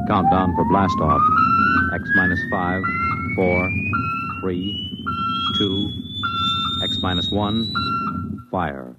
Countdown for blast off. X minus 5, 4, 3, 2, X minus 1, fire.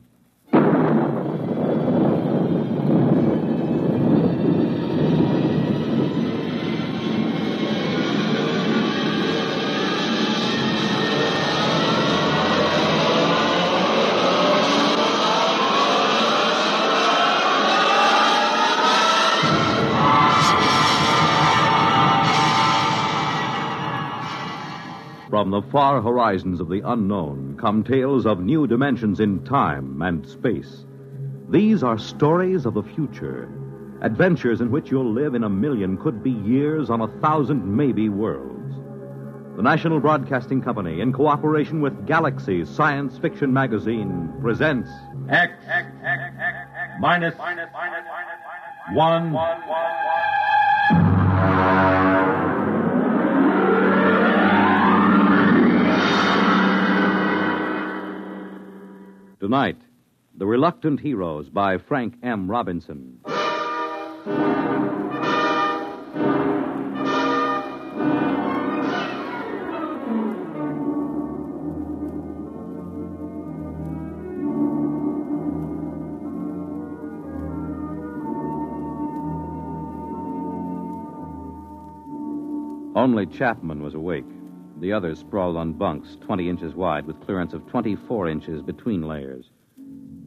From the far horizons of the unknown come tales of new dimensions in time and space. These are stories of the future, adventures in which you'll live in a million could-be years on 1,000 maybe worlds. The National Broadcasting Company, in cooperation with Galaxy Science Fiction Magazine, presents X minus 1. Tonight, The Reluctant Heroes by Frank M. Robinson. Only Chapman was awake. The others sprawled on bunks 20 inches wide with clearance of 24 inches between layers.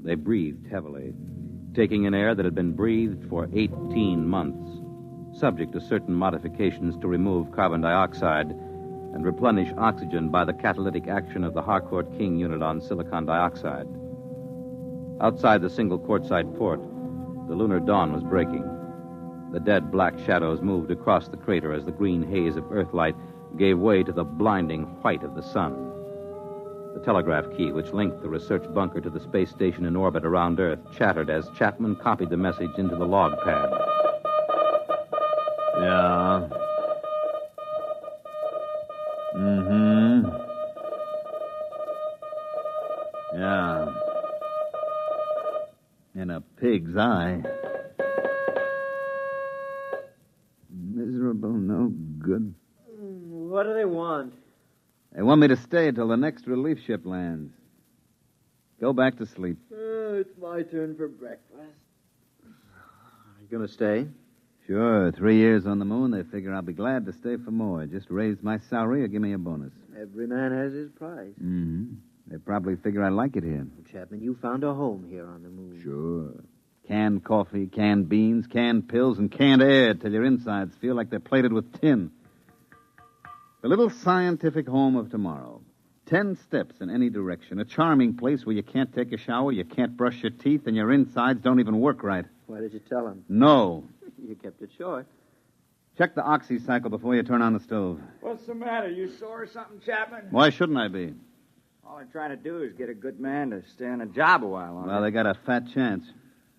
They breathed heavily, taking in air that had been breathed for 18 months, subject to certain modifications to remove carbon dioxide and replenish oxygen by the catalytic action of the Harcourt King unit on silicon dioxide. Outside the single quartzite port, the lunar dawn was breaking. The dead black shadows moved across the crater as the green haze of Earthlight gave way to the blinding white of the sun. The telegraph key, which linked the research bunker to the space station in orbit around Earth, chattered as Chapman copied the message into the log pad. Yeah. Mm-hmm. Yeah. In a pig's eye. Miserable, no good. What do they want? They want me to stay till the next relief ship lands. Go back to sleep. It's my turn for breakfast. Are you going to stay? Sure. 3 years on the moon, they figure I'll be glad to stay for more. Just raise my salary or give me a bonus. Every man has his price. Mm-hmm. They probably figure I like it here. Chapman, you found a home here on the moon. Sure. Canned coffee, canned beans, canned pills, and canned air till your insides feel like they're plated with tin. The little scientific home of tomorrow. 10 steps in any direction. A charming place where you can't take a shower, you can't brush your teeth, and your insides don't even work right. Why did you tell him? No. You kept it short. Check the oxy cycle before you turn on the stove. What's the matter? You sore or something, Chapman? Why shouldn't I be? All I'm trying to do is get a good man to stay on a job a while longer. Well, they got a fat chance.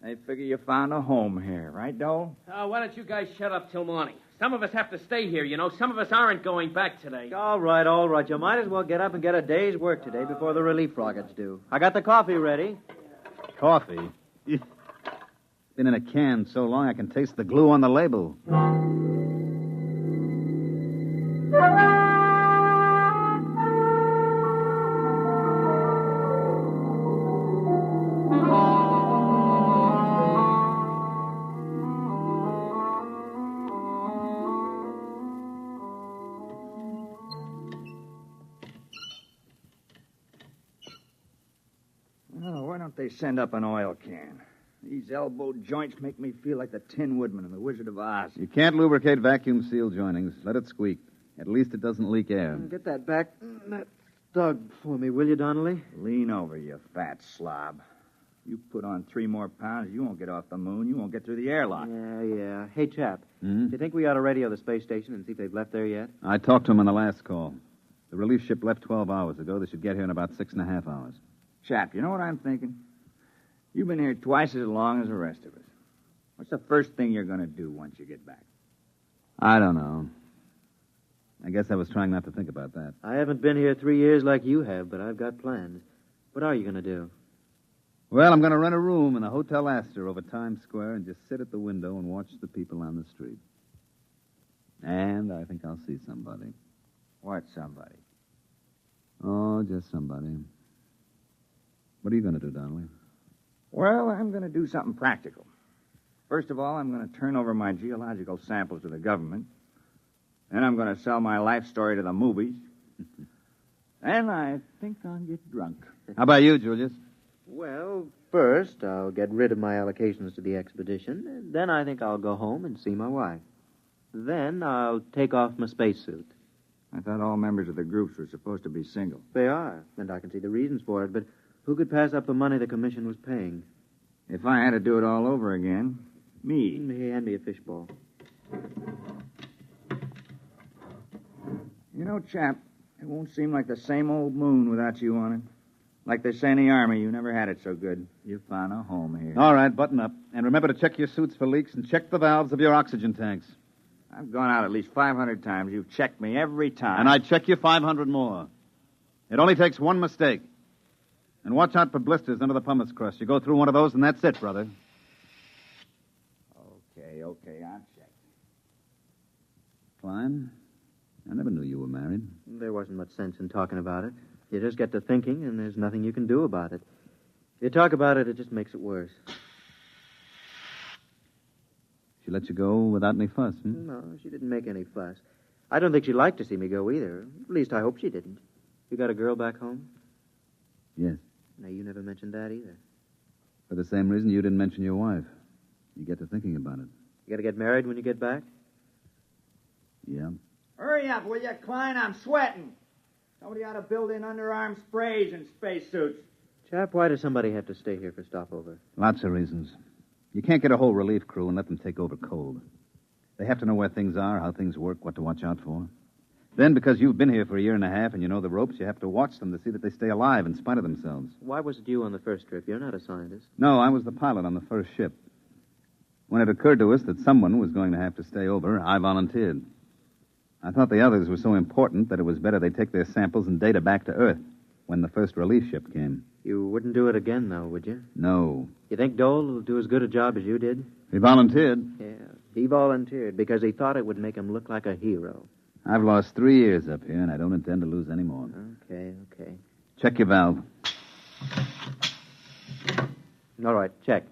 They figure you found a home here, right, Dole? Why don't you guys shut up till morning? Some of us have to stay here, you know. Some of us aren't going back today. All right. You might as well get up and get a day's work today before the relief rockets do. I got the coffee ready. Coffee? Been in a can so long I can taste the glue on the label. Why don't they send up an oil can? These elbow joints make me feel like the Tin Woodman in The Wizard of Oz. You can't lubricate vacuum seal joinings. Let it squeak. At least it doesn't leak air. Get that back, that stug for me, will you, Donnelly? Lean over, you fat slob. You put on 3 more pounds, you won't get off the moon. You won't get through the airlock. Yeah. Hey, chap, do you think we ought to radio the space station and see if they've left there yet? I talked to them on the last call. The relief ship left 12 hours ago. They should get here in about 6.5 hours. Chap, you know what I'm thinking? You've been here twice as long as the rest of us. What's the first thing you're going to do once you get back? I don't know. I guess I was trying not to think about that. I haven't been here 3 years like you have, but I've got plans. What are you going to do? Well, I'm going to rent a room in the Hotel Astor over Times Square and just sit at the window and watch the people on the street. And I think I'll see somebody. What somebody? Oh, just somebody. What are you going to do, Donnelly? Well, I'm going to do something practical. First of all, I'm going to turn over my geological samples to the government. Then I'm going to sell my life story to the movies. And I think I'll get drunk. How about you, Julius? Well, first, I'll get rid of my allocations to the expedition. And then I think I'll go home and see my wife. Then I'll take off my spacesuit. I thought all members of the groups were supposed to be single. They are, and I can see the reasons for it, but who could pass up the money the commission was paying? If I had to do it all over again, me. Hand me a fishbowl. You know, chap, it won't seem like the same old moon without you on it. Like they say in the Army, you never had it so good. You found a home here. All right, button up. And remember to check your suits for leaks and check the valves of your oxygen tanks. I've gone out at least 500 times. You've checked me every time. And I check you 500 more. It only takes one mistake. And watch out for blisters under the pumice crust. You go through one of those, and that's it, brother. Okay, I'll check. Klein, I never knew you were married. There wasn't much sense in talking about it. You just get to thinking, and there's nothing you can do about it. If you talk about it, it just makes it worse. She let you go without any fuss, No, she didn't make any fuss. I don't think she'd like to see me go either. At least I hope she didn't. You got a girl back home? Yes. No, you never mentioned that either. For the same reason you didn't mention your wife. You get to thinking about it. You got to get married when you get back? Yeah. Hurry up, will you, Klein? I'm sweating. Somebody ought to build in underarm sprays and spacesuits. Chap, why does somebody have to stay here for stopover? Lots of reasons. You can't get a whole relief crew and let them take over cold. They have to know where things are, how things work, what to watch out for. Then, because you've been here for a year and a half and you know the ropes, you have to watch them to see that they stay alive in spite of themselves. Why was it you on the first trip? You're not a scientist. No, I was the pilot on the first ship. When it occurred to us that someone was going to have to stay over, I volunteered. I thought the others were so important that it was better they take their samples and data back to Earth when the first relief ship came. You wouldn't do it again, though, would you? No. You think Dole will do as good a job as you did? He volunteered. Yeah, he volunteered because he thought it would make him look like a hero. I've lost 3 years up here, and I don't intend to lose any more. Okay. Check your valve. All right, check.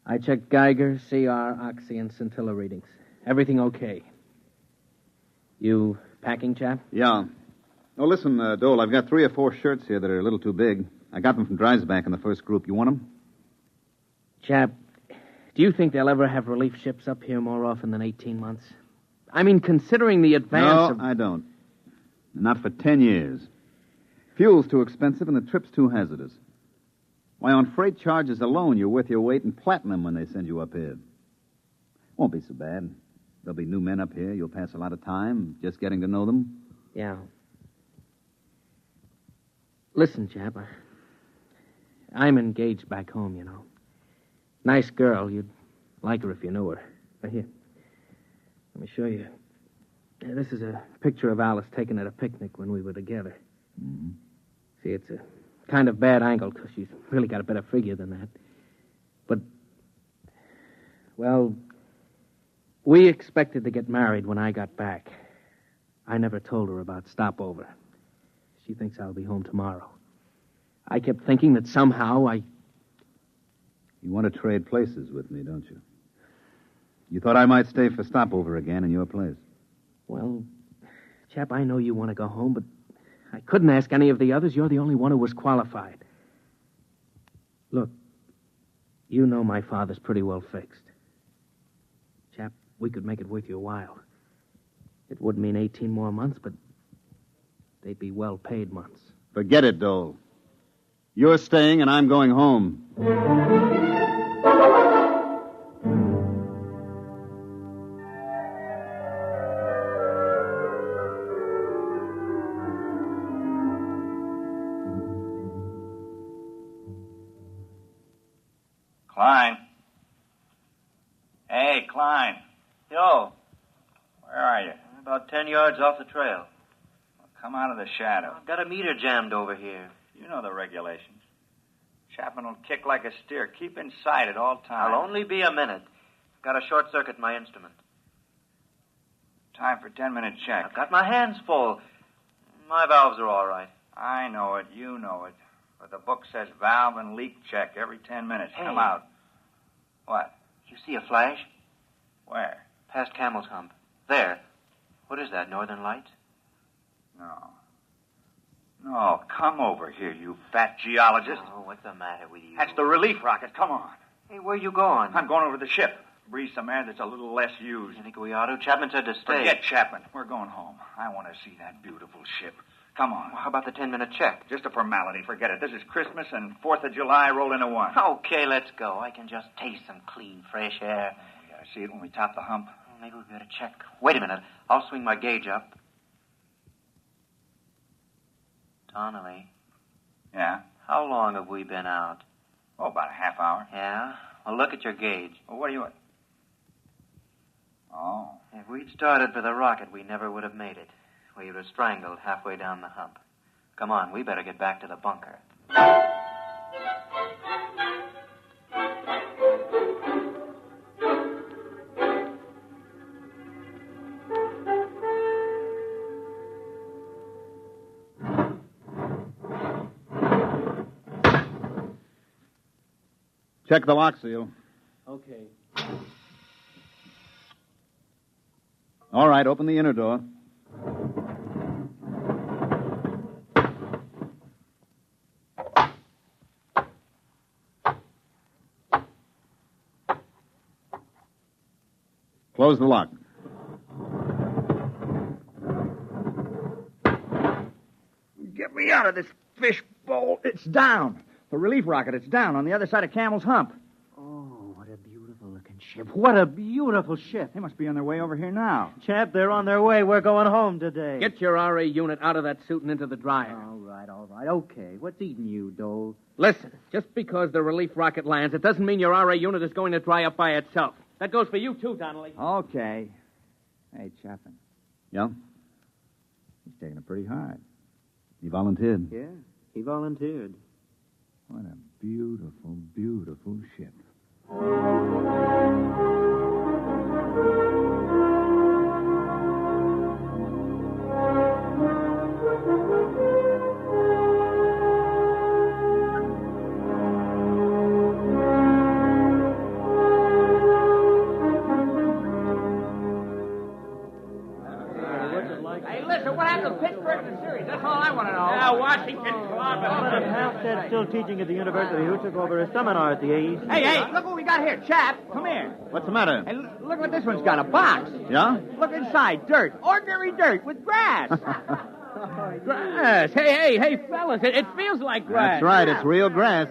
I checked Geiger, CR, oxy, and scintilla readings. Everything okay. You packing, chap? Yeah. Oh, listen, Dole, I've got 3 or 4 shirts here that are a little too big. I got them from Dreisbach in the first group. You want them? Chap, do you think they'll ever have relief ships up here more often than 18 months? I mean, considering the advance No, I don't. Not for 10 years. Fuel's too expensive and the trip's too hazardous. Why, on freight charges alone, you're worth your weight in platinum when they send you up here. Won't be so bad. There'll be new men up here. You'll pass a lot of time just getting to know them. Yeah. Listen, chap, I'm engaged back home, you know. Nice girl. You'd like her if you knew her. Here, let me show you. This is a picture of Alice taken at a picnic when we were together. Mm-hmm. See, it's a kind of bad angle because she's really got a better figure than that. But, well, we expected to get married when I got back. I never told her about stopover. She thinks I'll be home tomorrow. I kept thinking that somehow You want to trade places with me, don't you? You thought I might stay for stopover again in your place. Well, chap, I know you want to go home, but I couldn't ask any of the others. You're the only one who was qualified. Look, you know my father's pretty well fixed. Chap, we could make it worth your while. It would mean 18 more months, but they'd be well-paid months. Forget it, Dole. You're staying and I'm going home. Klein. Hey, Klein. Yo, Where are you? about 10 yards off the trail. Come out of the shadow. I've got a meter jammed over here. You know the regulations. Chapman will kick like a steer. Keep inside at all times. I'll only be a minute. I've got a short circuit in my instrument. Time for 10-minute check. I've got my hands full. My valves are all right. I know it. You know it. But the book says valve and leak check every 10 minutes. Hey. Come out. What? You see a flash? Where? Past Camel's Hump. There. What is that, Northern Lights? No. No, come over here, you fat geologist. Oh, what's the matter with you? That's the relief rocket. Come on. Hey, where you going? I'm going over to the ship. Breathe some air that's a little less used. You think we ought to? Chapman said to stay. Forget Chapman. We're going home. I want to see that beautiful ship. Come on. Well, how about the 10-minute check? Just a formality. Forget it. This is Christmas and 4th of July roll into one. Okay, let's go. I can just taste some clean, fresh air. We gotta see it when we top the hump. Well, maybe we better check. Wait a minute. I'll swing my gauge up. Donnelly, Yeah? how long have we been out? Oh, about a half hour. Yeah? Well, look at your gauge. Well, what are you at? Oh. If we'd started for the rocket, we never would have made it. We would have strangled halfway down the hump. Come on, we better get back to the bunker. Check the lock seal. Okay. All right, open the inner door. Close the lock. Get me out of this fish bowl. It's down. The relief rocket, it's down on the other side of Camel's Hump. Oh, what a beautiful-looking ship. What a beautiful ship. They must be on their way over here now. Chap, they're on their way. We're going home today. Get your RA unit out of that suit and into the dryer. All right. Okay. What's eating you, Dole? Listen, just because the relief rocket lands, it doesn't mean your RA unit is going to dry up by itself. That goes for you, too, Donnelly. Okay. Hey, Chapman, Yeah? he's taking it pretty hard. You volunteered. Yeah, he volunteered. What a beautiful, beautiful ship. Hey, listen, what happened to Pittsburgh in the series? That's all I want to know. Yeah, Washington But Halstead's still teaching at the university. Who took over a seminar at the AEC? Hey, look what we got here, chap. Come here. What's the matter? Hey, look what this one's got, a box. Yeah? Look inside, dirt. Ordinary dirt with grass. Grass. Hey, fellas, it feels like grass. That's right, it's real grass.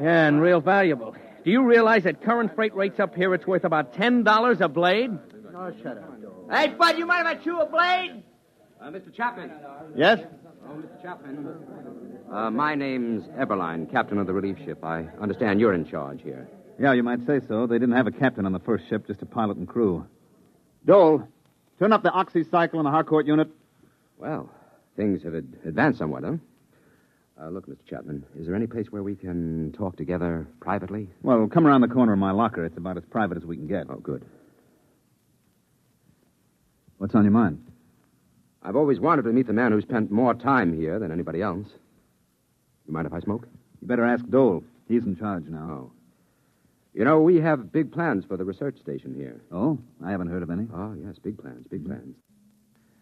Yeah, and real valuable. Do you realize at current freight rates up here, it's worth about $10 a blade? Oh, shut up. Hey, Bud, you mind if I chew a blade? Mr. Chapman. Yes? Oh, Mr. Chapman. My name's Eberline, captain of the relief ship. I understand you're in charge here. Yeah, you might say so. They didn't have a captain on the first ship, just a pilot and crew. Dole, turn up the oxycycle in the Harcourt unit. Well, things have advanced somewhat, huh? Look, Mr. Chapman, is there any place where we can talk together privately? Well, come around the corner of my locker. It's about as private as we can get. Oh, good. What's on your mind? I've always wanted to meet the man who spent more time here than anybody else. You mind if I smoke? You better ask Dole. He's in charge now. Oh. You know, we have big plans for the research station here. Oh? I haven't heard of any. Oh, yes, big plans, big plans.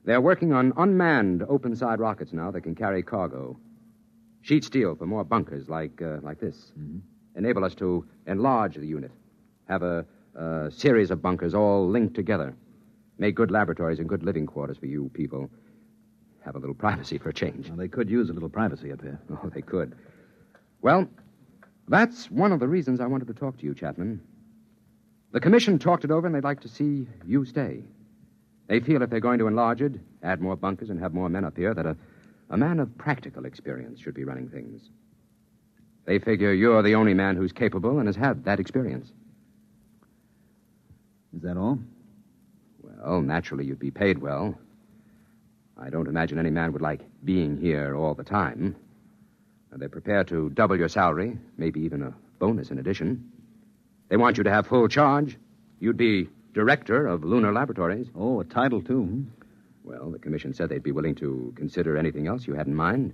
They're working on unmanned open-side rockets now that can carry cargo. Sheet steel for more bunkers like this. Mm-hmm. Enable us to enlarge the unit. Have a series of bunkers all linked together. Make good laboratories and good living quarters for you people. Have a little privacy for a change. Well, they could use a little privacy up here. Oh, they could. Well, that's one of the reasons I wanted to talk to you, Chapman. The commission talked it over, and they'd like to see you stay. They feel if they're going to enlarge it, add more bunkers, and have more men up here, that a man of practical experience should be running things. They figure you're the only man who's capable and has had that experience. Is that all? Well, naturally, you'd be paid well. I don't imagine any man would like being here all the time. They're prepared to double your salary, maybe even a bonus in addition. They want you to have full charge. You'd be director of lunar laboratories. Oh, a title, too. Well, the commission said they'd be willing to consider anything else you had in mind.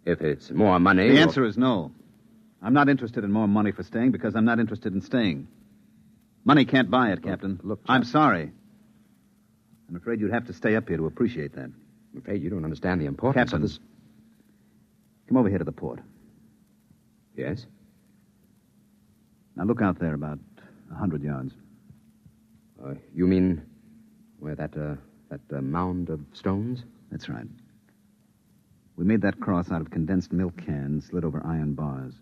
If it's more money... The answer is no. I'm not interested in more money for staying because I'm not interested in staying. Money can't buy it, Captain. Look, I'm sorry. I'm afraid you'd have to stay up here to appreciate that. I'm afraid you don't understand the importance Captain, of this... Come over here to the port. Yes? Now look out there about 100 yards. You mean where that mound of stones? That's right. We made that cross out of condensed milk cans slid over iron bars.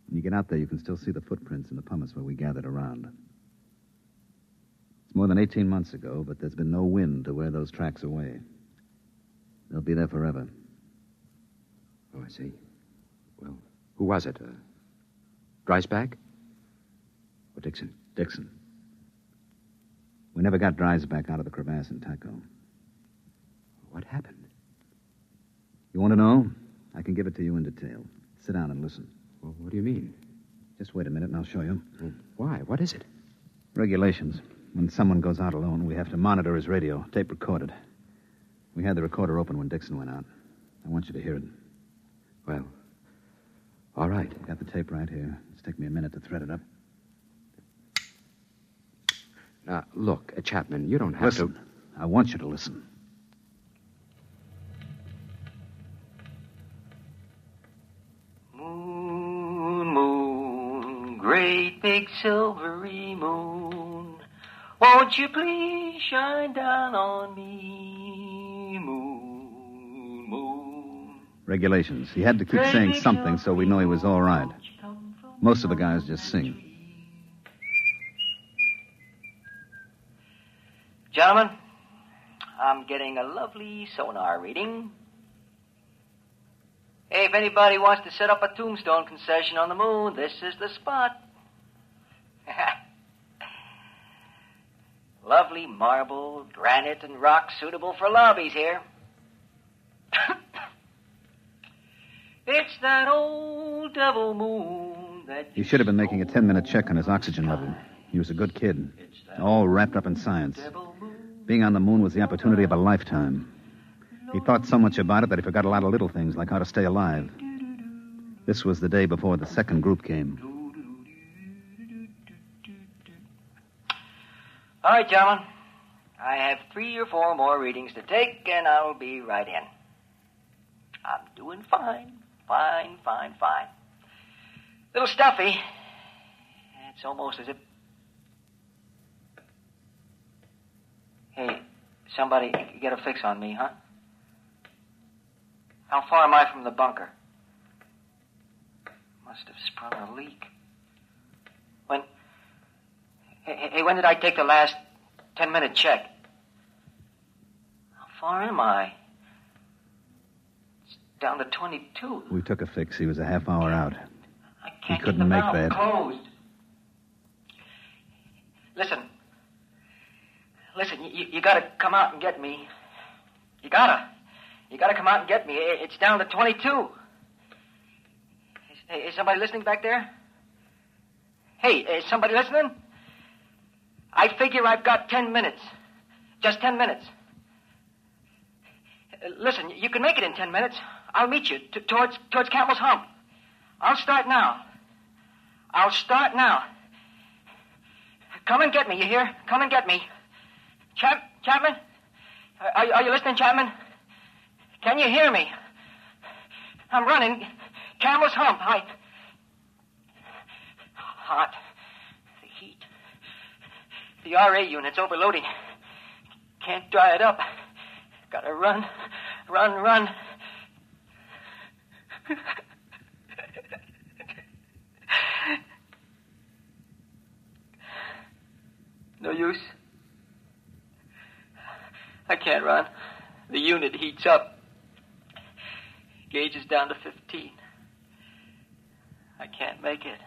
When you get out there, you can still see the footprints in the pumice where we gathered around. It's more than 18 months ago, but there's been no wind to wear those tracks away. They'll be there forever. Oh, I see. Well, who was it? Dreisbach? Or Dixon? Dixon. We never got Dreisbach out of the crevasse in Taco. What happened? You want to know? I can give it to you in detail. Sit down and listen. Well, what do you mean? Just wait a minute and I'll show you. Why? What is it? Regulations. When someone goes out alone, we have to monitor his radio, tape recorded. We had the recorder open when Dixon went out. I want you to hear it. Well, all right. I've got the tape right here. It's taken me a minute to thread it up. Now, look, Chapman, you don't have Listen. I want you to listen. Moon, moon, great big silvery moon, won't you please shine down on me, moon, moon. Regulations. He had to keep saying something so we know he was all right. Most of the guys just sing. Gentlemen, I'm getting a lovely sonar reading. Hey, if anybody wants to set up a tombstone concession on the moon, this is the spot. Lovely marble, granite, and rock suitable for lobbies here. It's that old devil moon that... He should have been making a 10-minute check on his oxygen level. He was a good kid, all wrapped up in science. Being on the moon was the opportunity of a lifetime. He thought so much about it that he forgot a lot of little things, like how to stay alive. This was the day before the second group came. All right, gentlemen. I have 3 or 4 more readings to take, and I'll be right in. I'm doing fine. Fine. Little stuffy. It's almost as if... Hey, somebody get a fix on me, huh? How far am I from the bunker? Must have sprung a leak. When... Hey, when did I take the last 10-minute check? How far am I? It's down to 22. We took a fix. He was a half hour out. I can't He couldn't get the make valve that. closed. Listen, you gotta come out and get me. You gotta come out and get me. It's down to 22. Is somebody listening back there? Hey, is somebody listening? I figure I've got 10 minutes. Just 10 minutes. Listen, you can make it in 10 minutes. I'll meet you towards Camel's Hump. I'll start now. Come and get me, you hear? Come and get me. Chapman? Are you listening, Chapman? Can you hear me? I'm running. Camel's Hump. Hot. The heat. The RA unit's overloading. Can't dry it up. Gotta run. No use. I can't run. The unit heats up. Gauge is down to 15. I can't make it.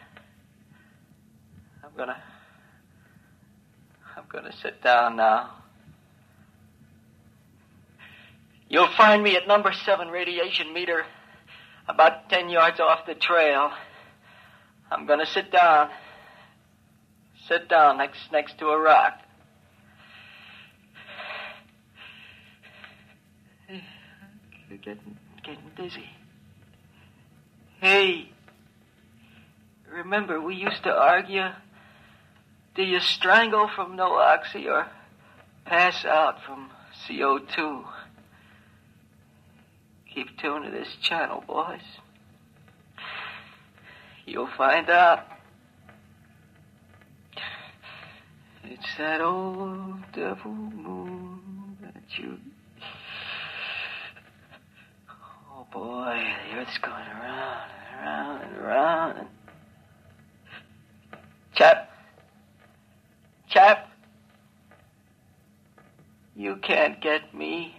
I'm going to sit down now. You'll find me at number 7 radiation meter, about 10 yards off the trail. I'm going to sit down. Sit down next to a rock. You're getting dizzy. Hey, remember we used to argue? Do you strangle from no oxy or pass out from CO2? Keep tuned to this channel, boys. You'll find out. It's that old devil moon that you... Oh, boy, the Earth's going around and around and around. And... Chap, you can't get me,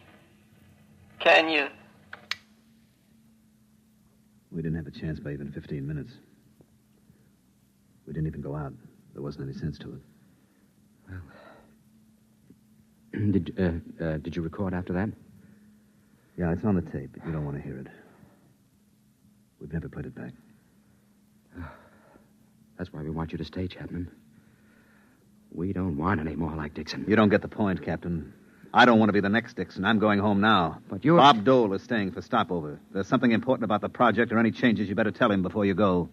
can you? We didn't have a chance by even 15 minutes. We didn't even go out. There wasn't any sense to it. Well, did you record after that? Yeah, it's on the tape, but you don't want to hear it. We've never played it back. That's why we want you to stay, Chapman. We don't want any more like Dixon. You don't get the point, Captain. I don't want to be the next Dixon. I'm going home now. But you're... Bob Dole is staying for stopover. If there's something important about the project or any changes, you better tell him before you go.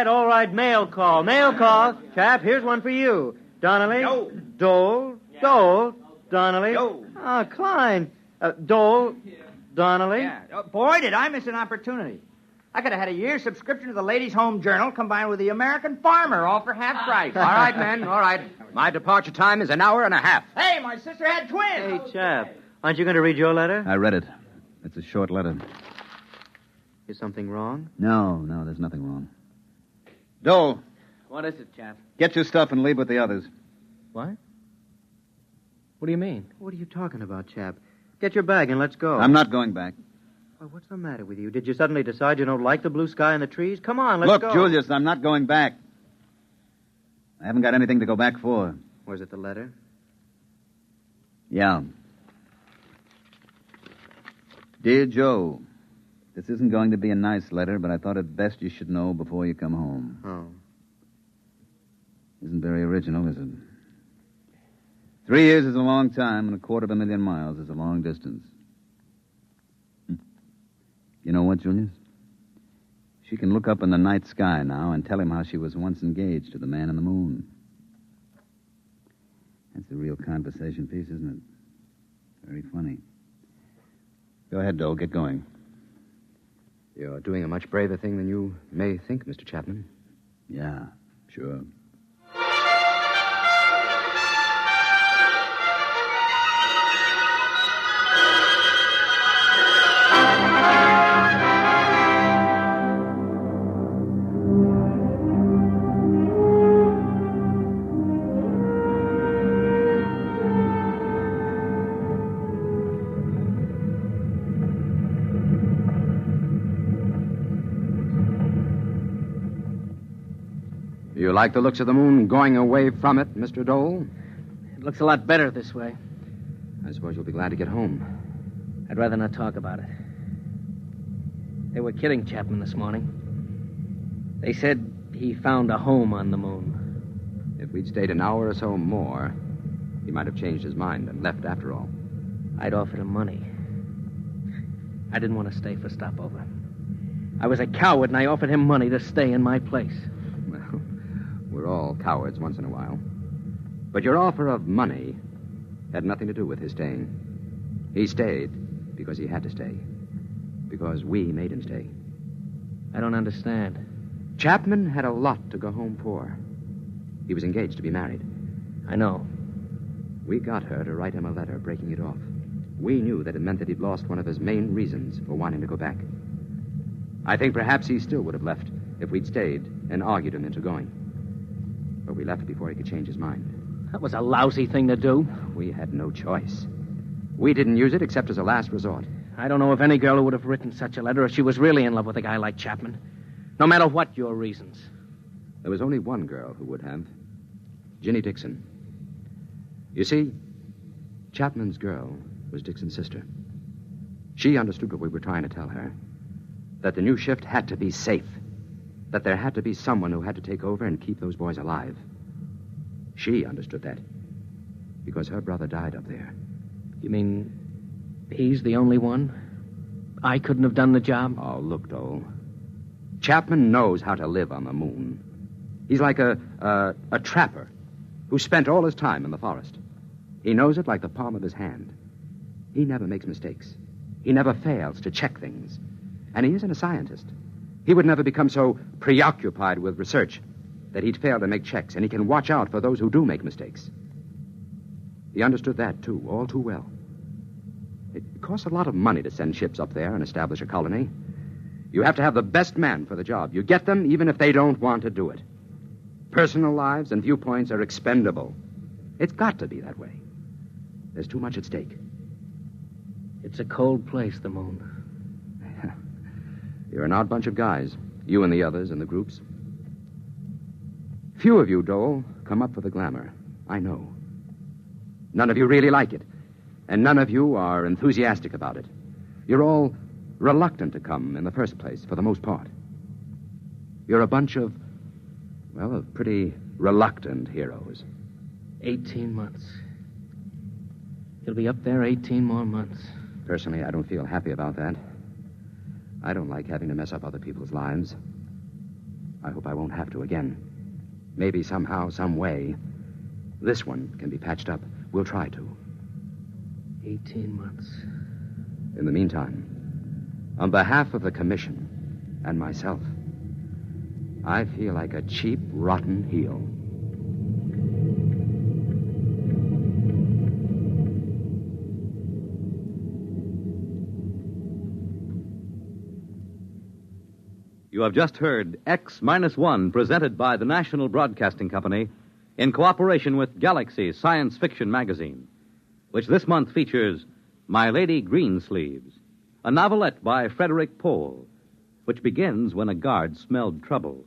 All right, mail call. Chap, here's one for you. Donnelly. Yo. Dole. Donnelly. Yo. Klein. Dole. Donnelly. Yeah. Oh, boy, did I miss an opportunity. I could have had a year's subscription to the Ladies' Home Journal combined with the American Farmer, all for half price. All right, men, all right. My departure time is an hour and a half. Hey, my sister had twins. Hey, chap, aren't you going to read your letter? I read it. It's a short letter. Is something wrong? No, there's nothing wrong. Dole, What is it, chap? get your stuff and leave with the others. What? What do you mean? What are you talking about, chap? Get your bag and let's go. I'm not going back. Well, what's the matter with you? Did you suddenly decide you don't like the blue sky and the trees? Come on, let's go. Look, Julius, I'm not going back. I haven't got anything to go back for. Was it the letter? Yeah. Dear Joe, this isn't going to be a nice letter, but I thought it best you should know before you come home. Oh. Isn't very original, is it? 3 years is a long time, and 250,000 miles is a long distance. You know what, Julius? She can look up in the night sky now and tell him how she was once engaged to the man in the moon. That's a real conversation piece, isn't it? Very funny. Go ahead, Dole. Get going. You're doing a much braver thing than you may think, Mr. Chapman. Yeah, sure. You like the looks of the moon going away from it, Mr. Dole? It looks a lot better this way. I suppose you'll be glad to get home. I'd rather not talk about it. They were kidding Chapman this morning. They said he found a home on the moon. If we'd stayed an hour or so more, he might have changed his mind and left after all. I'd offered him money. I didn't want to stay for stopover. I was a coward, and I offered him money to stay in my place. Well, we're all cowards once in a while. But your offer of money had nothing to do with his staying. He stayed because he had to stay. Because we made him stay. I don't understand. Chapman had a lot to go home for. He was engaged to be married. I know. We got her to write him a letter breaking it off. We knew that it meant that he'd lost one of his main reasons for wanting to go back. I think perhaps he still would have left if we'd stayed and argued him into going. But we left before he could change his mind. That was a lousy thing to do. We had no choice. We didn't use it except as a last resort. I don't know of any girl who would have written such a letter if she was really in love with a guy like Chapman. No matter what your reasons. There was only one girl who would have. Ginny Dixon. You see, Chapman's girl was Dixon's sister. She understood what we were trying to tell her. That the new shift had to be safe. That there had to be someone who had to take over and keep those boys alive. She understood that. Because her brother died up there. You mean he's the only one? I couldn't have done the job? Oh, look, Dole. Chapman knows how to live on the moon. He's like a trapper who spent all his time in the forest. He knows it like the palm of his hand. He never makes mistakes. He never fails to check things. And he isn't a scientist. He would never become so preoccupied with research that he'd fail to make checks, and he can watch out for those who do make mistakes. He understood that, too, all too well. It costs a lot of money to send ships up there and establish a colony. You have to have the best man for the job. You get them even if they don't want to do it. Personal lives and viewpoints are expendable. It's got to be that way. There's too much at stake. It's a cold place, the moon. You're an odd bunch of guys. You and the others in the groups. Few of you, Dole, come up for the glamour. I know. None of you really like it. And none of you are enthusiastic about it. You're all reluctant to come in the first place, for the most part. You're a bunch of, well, of pretty reluctant heroes. 18 months. He'll be up there 18 more months. Personally, I don't feel happy about that. I don't like having to mess up other people's lives. I hope I won't have to again. Maybe somehow, some way, this one can be patched up. We'll try to. 18 months. In the meantime, on behalf of the Commission and myself, I feel like a cheap, rotten heel. You have just heard X-1, presented by the National Broadcasting Company in cooperation with Galaxy Science Fiction Magazine, which this month features My Lady Greensleeves, a novelette by Frederick Pohl, which begins when a guard smelled trouble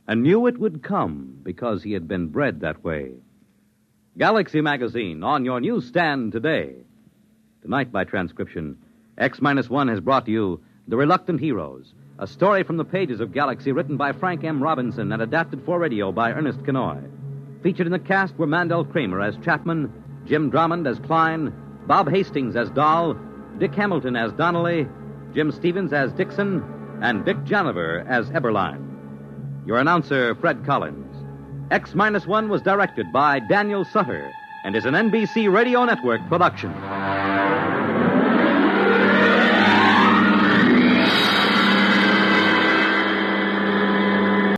and knew it would come because he had been bred that way. Galaxy Magazine, on your newsstand today. Tonight, by transcription, X-1 has brought you The Reluctant Heroes, a story from the pages of Galaxy written by Frank M. Robinson and adapted for radio by Ernest Kinoy. Featured in the cast were Mandel Kramer as Chapman, Jim Drummond as Klein, Bob Hastings as Dahl, Dick Hamilton as Donnelly, Jim Stevens as Dixon, and Dick Janaver as Eberline. Your announcer, Fred Collins. X-1 was directed by Daniel Sutter and is an NBC Radio Network production.